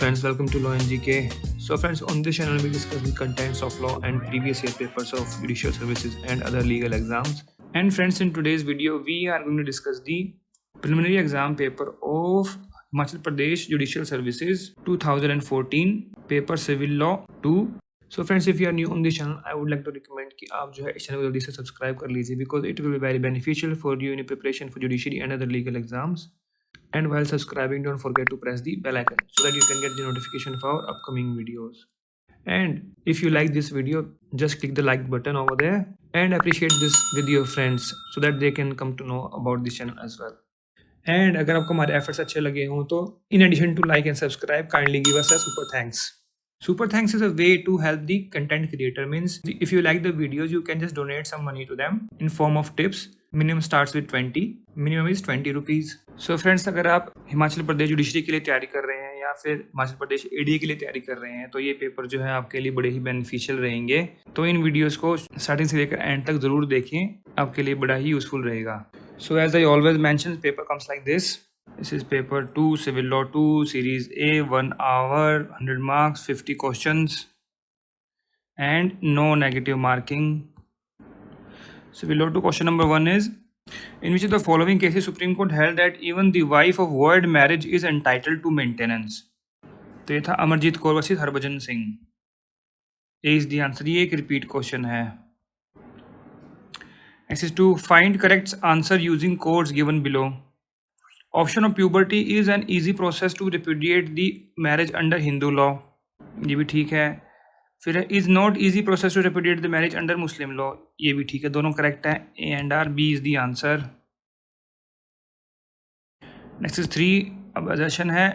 friends, welcome to Law and GK. So friends, on this channel we discuss the contents of law and previous year papers of judicial services and other legal exams. And friends, in today's video we are going to discuss the preliminary exam paper of Himachal Pradesh Judicial Services 2014 paper Civil Law 2. So friends, if you are new on this channel, I would like to recommend कि आप जो है इस channel को जल्दी से subscribe कर लीजिए because it will be very beneficial for you in your preparation for judiciary and other legal exams. And while subscribing, don't forget to press the bell icon so that you can get the notification for our upcoming videos. And if you like this video, just click the like button over there and appreciate this with your friends so that they can come to know about this channel as well. And अगर आपको हमारे efforts अच्छे लगे हों तो in addition to like and subscribe, kindly give us a super thanks. Super thanks is a way to help the content creator. Means if you like the videos, you can just donate some money to them in form of tips. Minimum starts with 20. Minimum is 20 rupees. So friends, अगर आप Himachal Pradesh judiciary के लिए तैयारी कर रहे हैं या फिर हिमाचल प्रदेश एडीए के लिए तैयारी कर रहे हैं तो ये पेपर जो है आपके लिए बड़े ही बेनिफिशियल रहेंगे. तो इन वीडियोस को स्टार्टिंग से लेकर एंड तक ज़रूर देखें, आपके लिए बड़ा ही यूजफुल रहेगा. So as I always mention, paper comes like this. This is paper 2, Civil Law 2, Series A, 1 hour, 100 marks, 50 questions, and no negative marking. Civil Law 2 question number 1 is, in which of the following cases Supreme Court held that even the wife of void marriage is entitled to maintenance? तो ये था Amarjeet Kaur versus Harbhajan Singh. A is the answer. ये एक repeat question है. Next is to find correct answer using codes given below. Option of puberty is an easy process to repudiate the marriage under Hindu law. ये भी ठीक है. फिर is not easy process to repudiate the marriage under Muslim law. ये भी ठीक है, दोनों करेक्ट हैं. A and R. B is the answer. Next is 3. अब assertion है,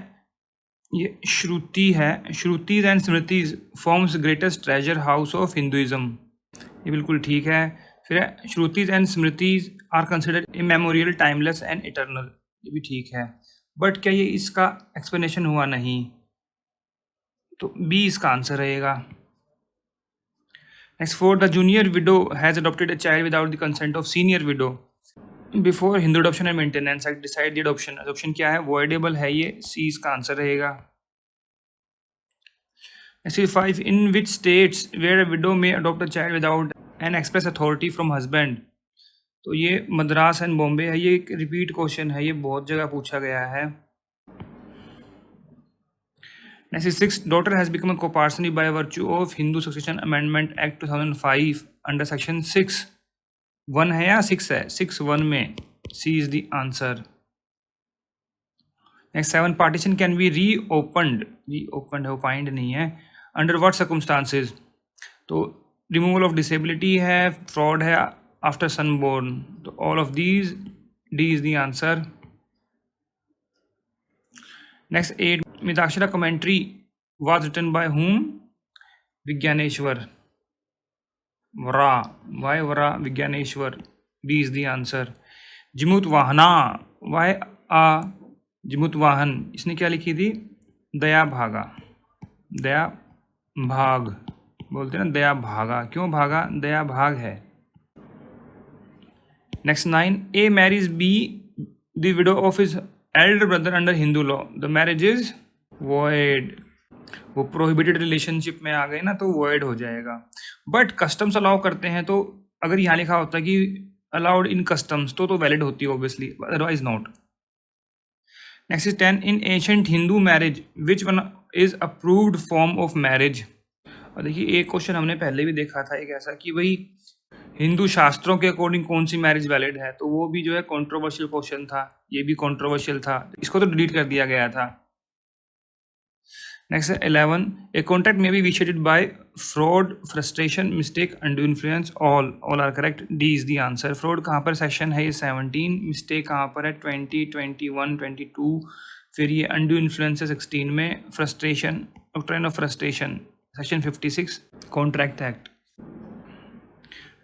ये श्रुति है. Shrutis and Smritis forms greatest treasure house of Hinduism. ये बिल्कुल ठीक है. फिर Shrutis and Smritis are considered immemorial, timeless and eternal. ये भी ठीक है. बट क्या ये इसका एक्सप्लेनेशन हुआ नहीं, तो बी इसका आंसर रहेगा. Next 4. The junior widow has adopted a child without the consent of senior widow before Hindu adoption and maintenance act decide the adoption. Adoption क्या है, वॉइडेबल है. ये सी इसका आंसर रहेगा. Next 5. In which states where a widow may adopt a child without an express authority from husband. तो ये Madras and Bombay है. ये एक रिपीट क्वेश्चन है, ये बहुत जगह पूछा गया है. Next is 6. Daughter has become a co-parson by virtue of Hindu Succession Amendment Act 2005 under section 6. 1 है या 6 है? 6(1) में. C is the answer. Next 7. Partition can be reopened. Reopened है, opened नहीं है. Under what circumstances? तो removal of disability है, fraud है, after son born. तो all of these, D is the answer. Next 8. Mitashara commentary was written by whom? Vigyaneshwar. Vara. Why Vara? Vigyaneshwar. B is the answer. Jimut Vahana. Why Jimut Vahan? इसने क्या लिखी थी? दया भागा. दया भाग बोलते हैं ना, दया भागा. क्यों भागा? दया भाग है. Next 9. A marries B, the widow of his elder brother under Hindu law. The marriage is void. वो प्रोहिबिटेड रिलेशनशिप में आ गए ना तो void हो जाएगा. बट कस्टम्स अलाउ करते हैं, तो अगर यहाँ लिखा होता है कि अलाउड इन कस्टम्स तो वैलिड होती है obviously, otherwise not. Next is 10. In ancient Hindu marriage which one is approved form of marriage. और देखिए एक क्वेश्चन हमने पहले भी देखा था, एक ऐसा कि भाई हिंदू शास्त्रों के अकॉर्डिंग कौन सी मैरिज वैलिड है, तो वो भी जो है कंट्रोवर्शियल क्वेश्चन था. ये भी कंट्रोवर्शियल था, इसको तो डिलीट कर दिया गया था. Next 11. A contract may be vitiated by fraud, frustration, mistake, undue influence. All are correct. D is the answer. Fraud कहाँ पर सेक्शन है, ये 17. मिस्टेक कहाँ पर है, 20, 21, 22. फिर ये अनड्यू इन्फ्लुएंस है 16 में. Frustration, doctrine of frustration, section 56 contract act.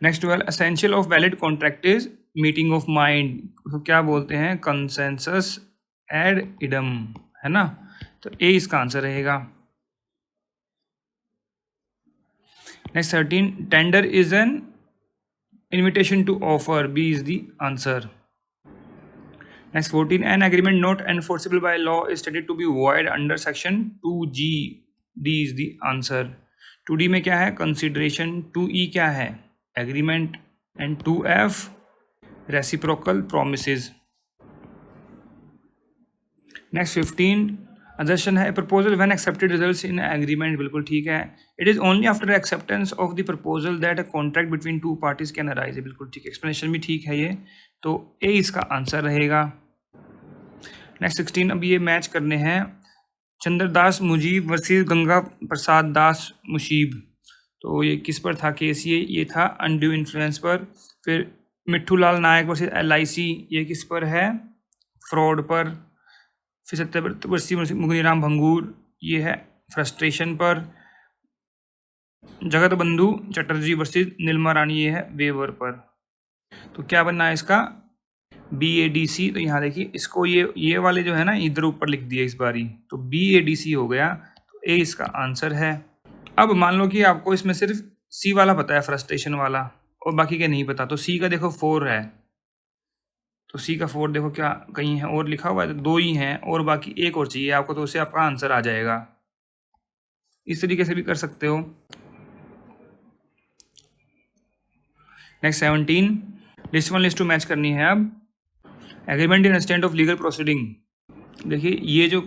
Next 12. Essential of valid contract is meeting of mind. तो क्या बोलते हैं, कंसेंसस एड इडम, है ना. तो ए इसका आंसर रहेगा. Next 13. Tender is an invitation to offer. B is the answer. Next 14, an agreement not enforceable by law is stated to be void under section 2G, D is the answer. 2D में क्या है? Consideration. 2E क्या है? Agreement. And 2F reciprocal promises. Next 15, assertion है proposal when accepted results in agreement, बिल्कुल ठीक है। It is only after acceptance of the proposal that a contract between two parties can arise, बिल्कुल ठीक। Explanation भी ठीक है ये, तो ए इसका आंसर रहेगा। नेक्स्ट 16, अब ये मैच करने हैं चंद्रदास मुजीब वर्सेस गंगा प्रसाद दास मुशीब। तो ये किस पर था केस? ये था अनड्यू इन्फ्लुएंस पर। फिर मिट्ठूलाल नायक वर्सेस LIC, ये किस पर है? फ्रॉड पर। फिर सत्यवर्ती मुगनीराम भंगूर, ये है फ्रस्ट्रेशन पर। जगत बंधु चटर्जी वर्सेस नीलमा रानी, ये है वेवर पर। तो क्या बनना है इसका? BADC। तो यहाँ देखिए इसको ये वाले जो है ना इधर ऊपर लिख दिया इस बारी, तो BADC हो गया, तो ए इसका आंसर है। अब मान लो कि आपको इसमें सिर्फ C वाला पता है, फ्रस्ट्रेशन वाला, और बाकी के नहीं पता, तो C का देखो 4 है, तो C का 4 देखो क्या कहीं है और लिखा हुआ है? तो 2 ही हैं और बाकी एक और चाहिए आपको, तो उससे आपका आंसर आ जाएगा। इस तरीके से भी कर सकते हो। नेक्स्ट 17, लिस्ट 1 लिस्ट 2 मैच करनी है। अब agreement in stand of legal proceeding, देखिए ये जो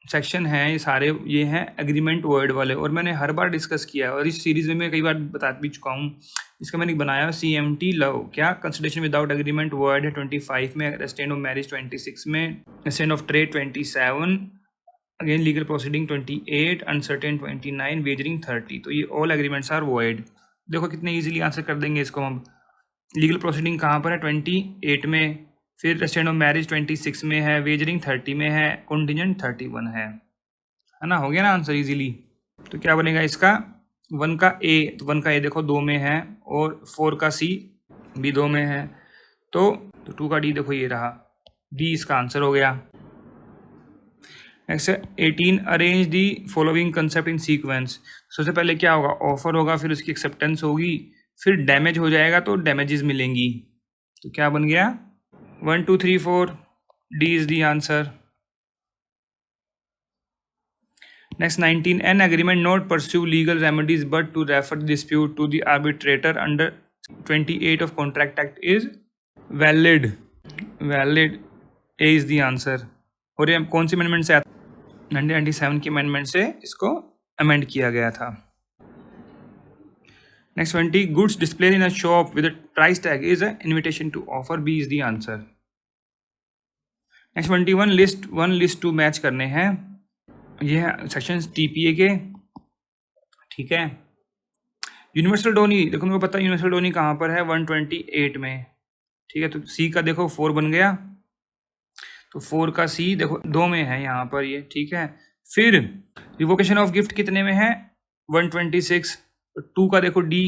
सेक्शन है ये सारे ये हैं एग्रीमेंट वर्ड वाले, और मैंने हर बार डिस्कस किया है और इस सीरीज में मैं कई बार बता भी चुका हूँ। इसका मैंने बनाया CMT लव, क्या कंसिडरेशन विदाउट एग्रीमेंट वर्ड है 25 में, स्टैंड ऑफ मैरिज 26 में, stand of trade 27, again legal proceeding 28, uncertain 29, wagering 30। तो ये ऑल एग्रीमेंट्स आर वॉइड। देखो कितने इजीली आंसर कर देंगे इसको हम। लीगल प्रोसीडिंग कहाँ पर है? 28 में, फिर स्टैंड ऑफ मैरिज 26 में है, वेजरिंग 30 में है, कॉन्टिजेंट 31 है ना? हो गया ना आंसर इजीली। तो क्या बनेगा इसका? 1 का A, तो 1 का A देखो 2 में है, और 4 का C भी 2 में है, तो 2 का D देखो ये रहा, D इसका आंसर हो गया। Next 18, arrange the following concept in sequence. सबसे पहले क्या होगा? ऑफर होगा, फिर उसकी एक्सेप्टेंस होगी, फिर डैमेज हो जाएगा तो डैमेजेस मिलेंगी। तो क्या बन गया? 1 2 3 4, D is the answer. Next 19, an agreement not pursue legal remedies but to refer dispute to the arbitrator under 28 of contract act is valid. Valid, A is the answer. और ये कौन सी अमेंडमेंट से आता? 1997 की अमेंडमेंट से इसको amend किया गया था। Next 20, goods display in a shop with a price tag is a invitation to offer, B is the answer. Next 21, list 1 list 2 match करने हैं। ये है सेक्शन TPA के, ठीक है। यूनिवर्सल डोनी, देखो मेरे को पता है यूनिवर्सल डोनी कहाँ पर है? 128 में, ठीक है। तो C का देखो 4 बन गया, तो 4 का C देखो 2 में है यहाँ पर ये, ठीक है। फिर रिवोकेशन ऑफ गिफ्ट कितने में है? 126। तो 2 का देखो D,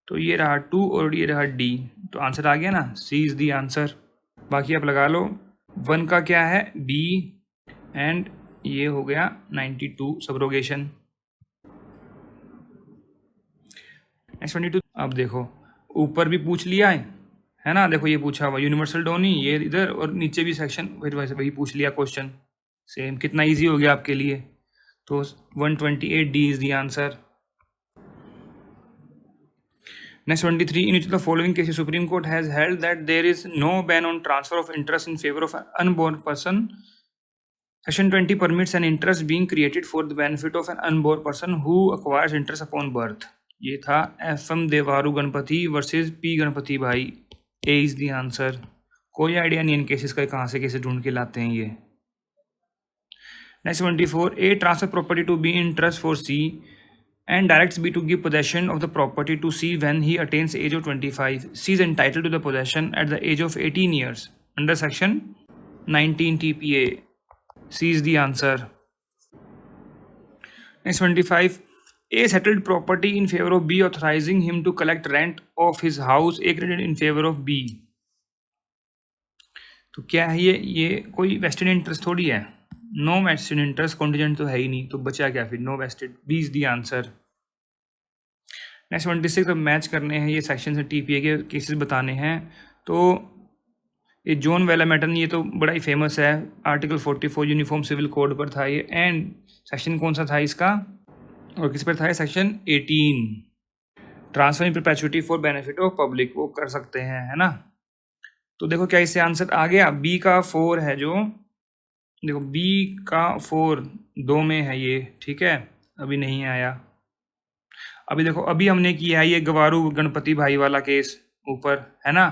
तो ये रहा 2 और ये रहा D, तो आंसर आ गया ना, C इज दी आंसर। बाकी आप लगा लो। 1 का क्या है? B, एंड ये हो गया 92 सब्रोगेशन। नेक्स्ट 22, अब देखो ऊपर भी पूछ लिया है ना, देखो ये पूछा हुआ यूनिवर्सल डोनी, ये इधर, और नीचे भी सेक्शन फिर वैसे वही पूछ लिया क्वेश्चन सेम। कितना इजी हो गया आपके लिए। तो 128, D is the answer. Next 23, in which the following cases supreme court has held that there is no ban on transfer of interest in favour of an unborn person. Section 20 permits an interest being created for the benefit of an unborn person who acquires interest upon birth. ये था FM देवारू Ganpati versus P Ganpati भाई, A is the answer. कोई idea नहीं इन cases का, कहाँ से कैसे ढूंढ के लाते हैं ये। Next 24, A transfer property to B in trust for C and directs B to give possession of the property to C when he attains age of 25. C is entitled to the possession at the age of 18 years under section 19 TPA. C is the answer. Next 25, A settled property in favor of B authorizing him to collect rent of his house A credited in favor of B. तो क्या है ये कोई vested interest थोड़ी है, no vested interest, contingent तो है ही नहीं, तो बचा क्या फिर? No vested, B is the answer. Next 26, अब मैच करने हैं ये सेक्शन से TPA के केसेस बताने हैं। तो ये जॉन वेलामेटन, ये तो बड़ा ही फेमस है, आर्टिकल 44 यूनिफॉर्म सिविल कोड पर था ये। एंड सेक्शन कौन सा था इसका और किस पर था? Section 18, transfer in perpetuity for benefit of public, वो कर सकते हैं, है ना। तो देखो क्या इससे आंसर आ गया, बी का 4 है जो, देखो बी का 4 2 में है ये, ठीक है, अभी नहीं आया। अभी देखो अभी हमने किया है ये गवारू गणपति भाई वाला केस ऊपर, है ना,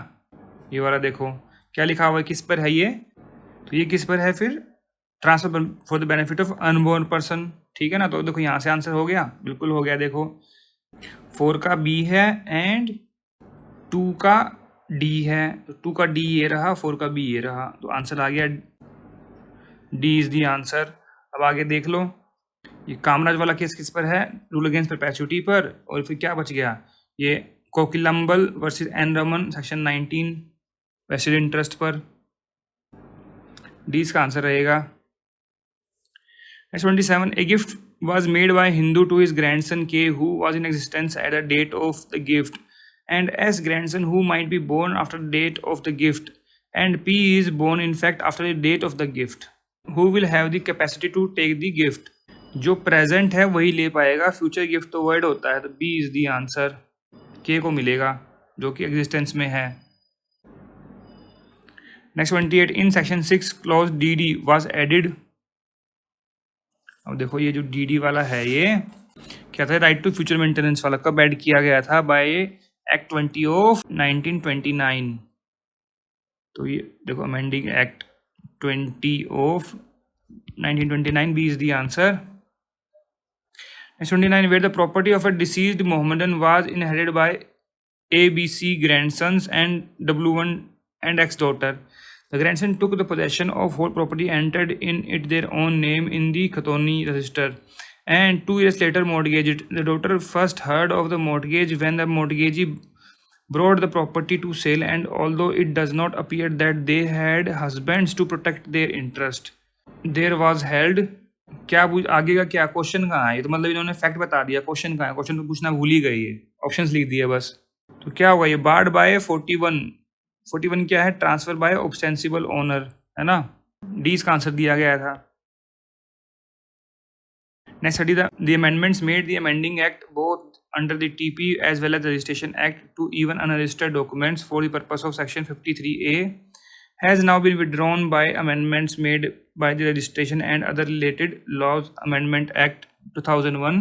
ये वाला देखो क्या लिखा हुआ है, किस पर है ये, तो ये किस पर है फिर, transfer for the benefit of unborn person, ठीक है ना। तो देखो यहाँ से आंसर हो गया, बिल्कुल हो गया। देखो 4 का बी है एंड 2 का डी है, तो 2 का डी ये रहा, 4 का बी ये रहा, तो आंसर आ गया डी इज द आंसर। अब आगे देख लो, ये कामराज वाला केस किस पर है, रूल अगेंस्ट परपेचुइटी पर, और फिर क्या बच गया, ये Kokilambal versus N Raman section 19 vested interest पर, डी इसका आंसर रहेगा। Next 27, a gift was made by Hindu to his grandson K, who was in existence at the date of the gift, and S grandson who might be born after the date of the gift, and P is born in fact after the date of the gift. Who will have the capacity to take the gift? जो present है वही ले पाएगा, future gift तो word होता है, तो B is the answer, के को मिलेगा जो कि एग्जिस्टेंस में है। Next 28, in section 6 clause D D was added. अब देखो ये जो डी डी वाला है ये क्या था, राइट टू फ्यूचर मेंटेनेंस वाला, कब ऐड किया गया था, बाय एक्ट 20 ऑफ 1929। तो ये देखो amending act 20 of 1929, B is the answer. Next 29, where the property of a deceased Mohammedan was inherited by ABC grandsons and W1 and ex-daughter. The grandson took the possession of whole property, entered in it their own name in the Khatoni register, and 2 years later mortgaged it. The daughter first heard of the mortgage when the mortgagee brought the property to sale, and although it does not appear that they had husbands to protect their interest, there was held, क्या आगे का क्या question कहाँ है, ये तो मतलब इन्होंने फैक्ट बता दिया, क्वेश्चन कहाँ है, क्वेश्चन तो पूछना भूल ही गई है, ऑप्शंस लिख दिए बस। तो क्या होगा ये, बार्ड बाय 41 क्या है, ट्रांसफर बाय ऑब्स्टेंसिबल ओनर, है ना, डी इसका आंसर दिया गया था। Next study the amendments made the amending act both under the TP as well as registration act to even unregistered documents for the purpose of section 53A has now been withdrawn by amendments made by the Registration and Other Related Laws Amendment Act 2001,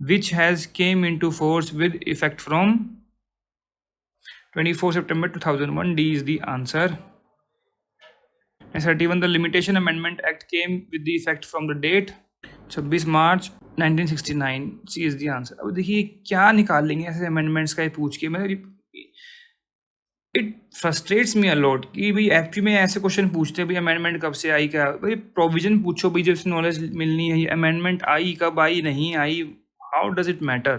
which has came into force with effect from 24 September 2001. D is the answer. Next 31, the Limitation Amendment Act came with the effect from the date 26 March 1969. C is the answer. अब देखिए क्या निकाल लेंगे ऐसे amendments का पूछ के, मतलब इट फ्रस्ट्रेट्स मी अलॉट कि भाई एक्चुअली में ऐसे क्वेश्चन पूछते हैं, भाई अमेंडमेंट कब से आई, क्या भाई प्रोविजन पूछो, भाई जब नॉलेज मिलनी है, अमेंडमेंट आई कब आई, नहीं आई, हाउ डज इट मैटर।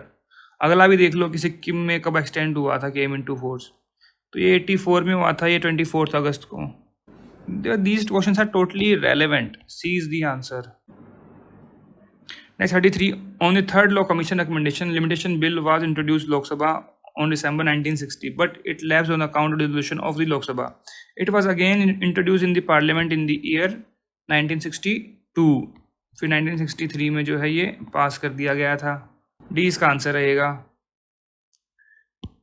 अगला भी देख लो कि सिक्किम में कब एक्सटेंड हुआ था, केम इनटू फोर्स, तो ये 84 में हुआ था, ये 24 अगस्त को। These questions are totally relevant, C is the answer. Next 33, on the third law commission recommendation limitation bill was introduced Lok Sabha on December 1960, but it lapsed on account of the dissolution of the Lok Sabha. It was again introduced in the Parliament in the year 1962. फिर 1963 में जो है ये पास कर दिया गया था, D इसका आंसर रहेगा।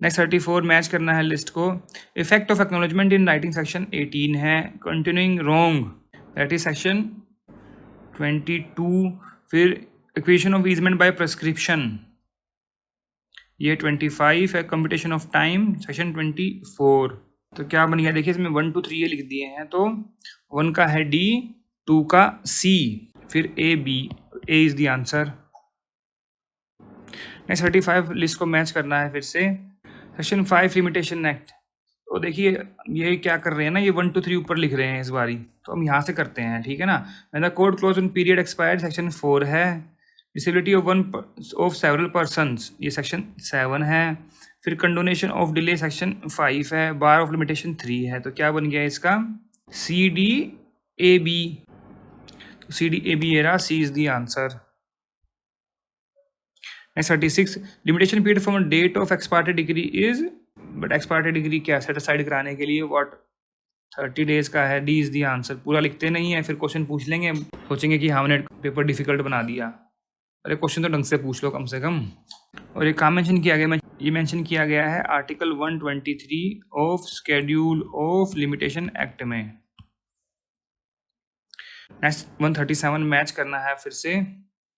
नेक्स्ट 34, मैच करना है लिस्ट को। Effect of acknowledgement in writing section 18 है, continuing wrong that is section 22, फिर acquisition of easement by prescription ये 25 है, कंप्यूटेशन ऑफ टाइम सेक्शन 24। तो क्या बन गया देखिए, इसमें 1 2 3 ये लिख दिए हैं, तो 1 का है डी, 2 का सी, फिर A B, A is the answer. Next 35, list को मैच करना है फिर से। सेक्शन 5 लिमिटेशन एक्ट, तो देखिए ये क्या कर रहे हैं ना, ये 1 2 3 ऊपर लिख रहे हैं इस बारी, तो हम यहाँ से करते हैं, ठीक है ना। When the code close on period expired section 4 है। Disability of one of several persons ये सेक्शन 7 है, फिर कंडोनेशन ऑफ डिले सेक्शन 5 है, बार ऑफ लिमिटेशन 3 है, तो क्या बन गया इसका, सी डी ए बी, तो सी डी ए बी ये रहा, C is the answer. Next 36, limitation period from date of ex parte decree is, but ex parte decree क्या सेटिस्फाइड कराने के लिए व्हाट 30 डेज का है, डी इज़ दी आंसर। पूरा लिखते नहीं है, फिर क्वेश्चन पूछ लेंगे, सोचेंगे कि हमने पेपर डिफिकल्ट बना दिया। अरे क्वेश्चन तो ढंग से पूछ लो कम से कम। और ये काम मेंशन किया गया, ये मेंशन किया गया है article 123 of schedule of limitation act में। नेक्स्ट 137 मैच करना है फिर से,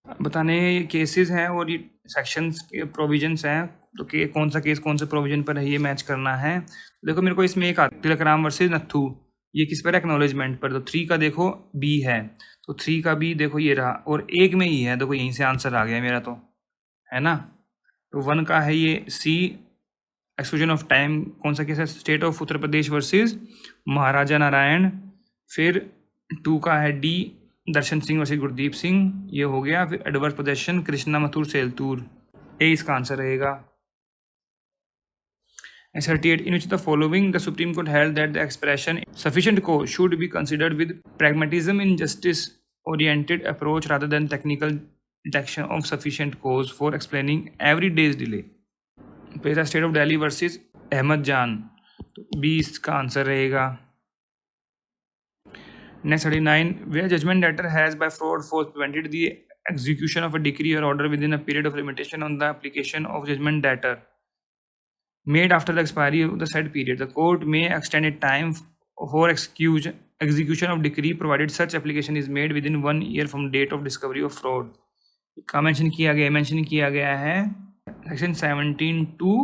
बताने ये केसेस हैं और ये सेक्शंस के प्रोविजंस हैं, तो कि कौन सा केस कौन से प्रोविजन पर है ये मैच करना है। देखो मेरे को इसमें एक तिलक राम वर्सेस नथु, ये किस पर, एक्नॉलेजमेंट पर। तो 3 का देखो बी है, तो 3 का बी देखो ये रहा, और एक में ही है, देखो यहीं से आंसर आ गया मेरा, तो है ना। तो 1 का है ये सी, एक्सक्लूजन ऑफ टाइम, कौन सा केस है, state of Uttar Pradesh versus Maharaja Narayan. फिर 2 का है डी, दर्शन सिंह वर्सेस गुरदीप सिंह, ये हो गया। फिर एडवर्स पोजेशन, कृष्णा मथुर सेलतूर, ए इसका आंसर रहेगा। 38 in which the following the Supreme Court held that the expression sufficient cause should be considered with pragmatism in justice oriented approach rather than technical detection of sufficient cause for explaining every day's delay। Para state of Delhi versus Ahmad Jan, तो 20 का answer रहेगा। Next 39, where judgment debtor has by fraud force prevented the execution of a decree or order within a period of limitation on the application of judgment debtor made after the expiry of the said period, the court may extend a time for execution of decree provided such application is made within 1 year from date of discovery of fraud। का mention किया गया है section 17(2)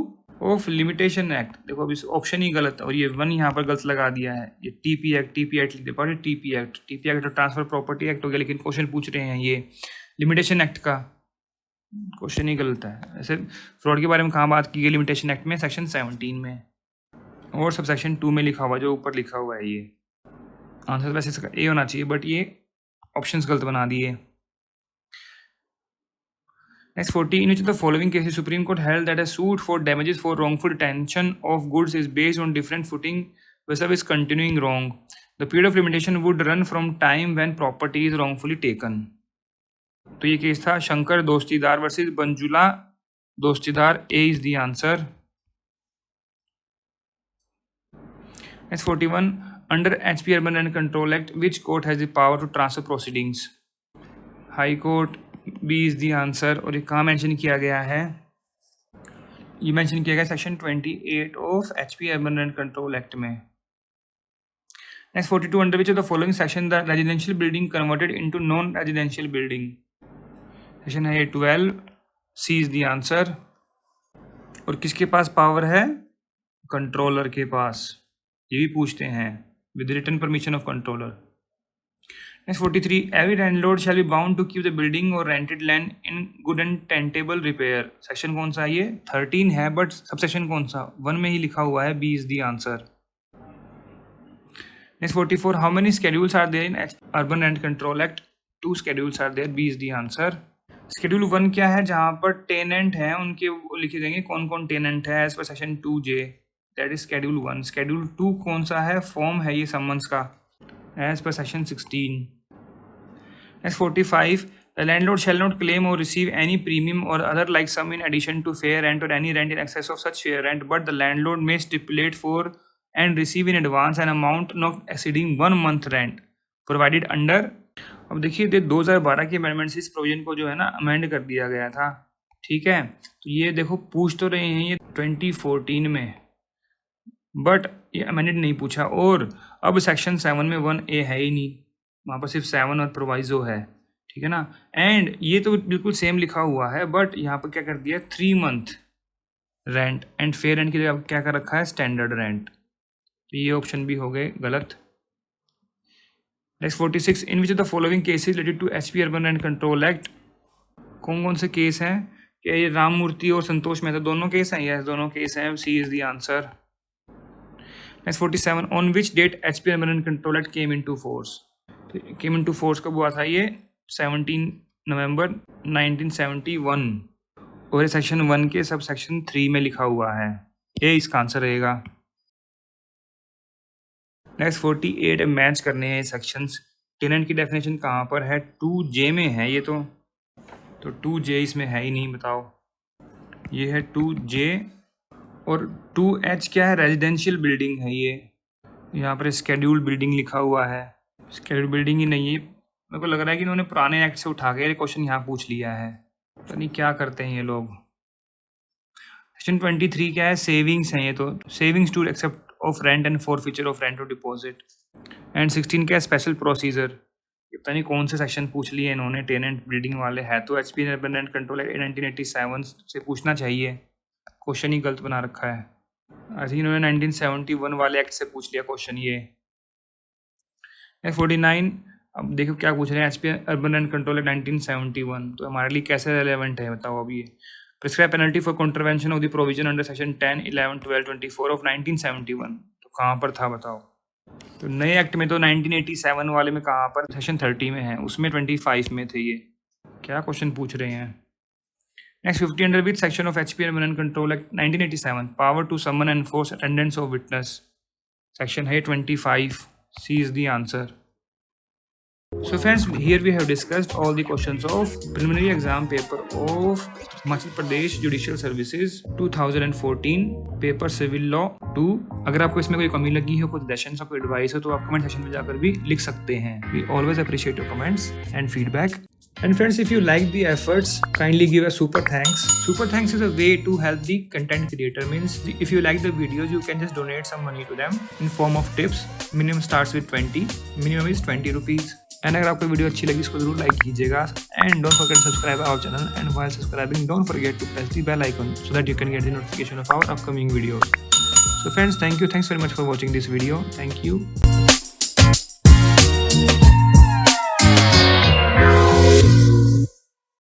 of limitation act. देखो अभी option ही गलत है और ये 1 यहाँ पर गलत लगा दिया है, ये टीपी एक्ट लिख दे पाओ, टीपी एक्ट तो ट्रांसफर प्रॉपर्टी एक्ट हो गया, लेकिन क्वेश्चन पूछ रहे हैं ये लिमिटेशन एक्ट का, क्वेश्चन ही गलत है। ऐसे फ्रॉड के बारे में कहाँ बात की गई, लिमिटेशन एक्ट में सेक्शन 17 में, और सब सेक्शन 2 में लिखा हुआ, जो ऊपर लिखा हुआ है। ये आंसर वैसे इसका ए होना चाहिए, बट ये ऑप्शंस गलत बना दिए। Next 40, in which of the following cases Supreme Court held that a suit for damages for wrongful detention of goods is based on different footing vis-a-vis continuing wrong. The period of limitation would run from time when property is wrongfully taken. तो ये case था Shankar Dostidar versus Banjula Dostidar, A is the answer. Next 41, under HP Urban Land Control Act, which court has the power to transfer proceedings? High Court, B is the answer. और ये कहाँ mention किया गया है, ये मेंशन किया गया section 28 of HP urban land control act में। Next 42, under which of the following section the residential building converted into non residential building. Section है 12, सी इज दी आंसर। और किसके पास पावर है, कंट्रोलर के पास, ये भी पूछते हैं, with written permission of controller. Next 43, every landlord shall be bound to keep the building or rented land in good and tenable repair। Section कौन सा है ये, 13 है, बट सबसेक्शन कौन सा, 1 में ही लिखा हुआ है, B is the answer. Next 44, how many schedules are there in Urban Land Control Act? 2 schedules are there, B is the answer. Schedule 1 क्या है, जहाँ पर टेनेंट हैं उनके वो लिखे जाएंगे कौन कौन टेनेंट है, as per section 2J, that is Schedule 1। Schedule 2 कौन सा है, फॉर्म है ये समन्स का, as per section 16। Next 45, the landlord shall not claim or receive any premium or other like sum in addition to fair rent or any rent in excess of such fair rent, but the landlord may stipulate for and receive in advance an amount not exceeding 1 month rent provided under। अब देखिए 2012 के amendment से इस provision को जो है ना amend कर दिया गया था, ठीक है। तो ये देखो पूछ तो रहे हैं ये 2014 में, बट ये अमेंडेड नहीं पूछा, और अब सेक्शन 7 में 1A है ही नहीं, वहाँ पर सिर्फ 7 और प्रोवाइजो है, ठीक है ना। एंड ये तो बिल्कुल सेम लिखा हुआ है, बट यहाँ पर क्या कर दिया, 3 month rent and fair rent की जगह क्या कर रखा है, स्टैंडर्ड रेंट। तो ये ऑप्शन भी हो गए गलत। Next 46, in which of the following cases related to HP urban land control act, कौन कौन से केस हैं, क्या ये राम मूर्ति और संतोष मेहता दोनों केस हैं, यस दोनों केस हैं, C is the answer. Next 47, on which date HP urban land control act came into force. Came into force कब हुआ था, ये 17 नवंबर 1971, और ये सेक्शन 1 के सब सेक्शन 3 में लिखा हुआ है, ये इसका आंसर रहेगा। नेक्स्ट 48, मैच करने हैं सेक्शंस। टेनेंट की डेफिनेशन कहाँ पर है, 2J में है ये, तो 2J इसमें है ही नहीं, बताओ। ये है 2J, और 2H क्या है, रेजिडेंशियल बिल्डिंग है ये, यहाँ पर स्केड्यूल बिल्डिंग लिखा हुआ है, स्केड्यूल बिल्डिंग ही नहीं है, मेरे को लग रहा है कि इन्होंने पुराने एक्ट से उठा के क्वेश्चन यहाँ पूछ लिया है, पता नहीं क्या करते हैं ये लोग। सेक्शन 23 क्या है, सेविंग्स हैं ये तो, savings to accept of rent and forfeiture of rent और डिपॉजिट। एंड 16 क्या है, स्पेशल प्रोसीजर, ये पता नहीं कौन से सेक्शन पूछ लिए इन्होंने, टेनेंट बिल्डिंग वाले है तो HP urban rent control act 1987 से पूछना चाहिए, क्वेश्चन ही गलत बना रखा है। आई थिंक इन्होंने 1971 वाले एक्ट से पूछ लिया क्वेश्चन ये। 49, अब देखो क्या पूछ रहे हैं, HP urban rent control act 1971, तो हमारे लिए कैसे रेलेवेंट है बताओ अभी। Prescribe penalty for contravention of the provision under section 10, 11, 12, 24 of 1971, तो कहाँ पर था बताओ। तो नए एक्ट में तो 1987 वाले में कहाँ पर, सेक्शन 30 में है, उसमें 25 में थे ये, क्या क्वेश्चन पूछ रहे हैं। Next 50 under which section of HP urban rent control act 1987, power to summon and enforce attendance of witness, section है 25, C is the answer. So friends, here we have discussed all the questions of preliminary exam paper of Himachal Pradesh Judicial Services 2014 paper civil law 2। अगर आपको इसमें कोई कमी लगी हो, कोई suggestions हो, कोई एडवाइस हो, तो आप कमेंट सेक्शन में जाकर भी लिख सकते हैं। We always appreciate your comments and feedback. And friends, if you like the efforts, kindly give a super thanks. Super thanks is a way to help the content creator. Means if you like the videos, you can just donate some money to them in form of tips. Minimum starts with 20. Minimum is 20 rupees. And अगर आपको video अच्छी लगी इसको जरूर like कीजिएगा and don't forget to subscribe our channel and while subscribing don't forget to press the bell icon so that you can get the notification of our upcoming videos. So friends, thanks very much for watching this video. Thank you.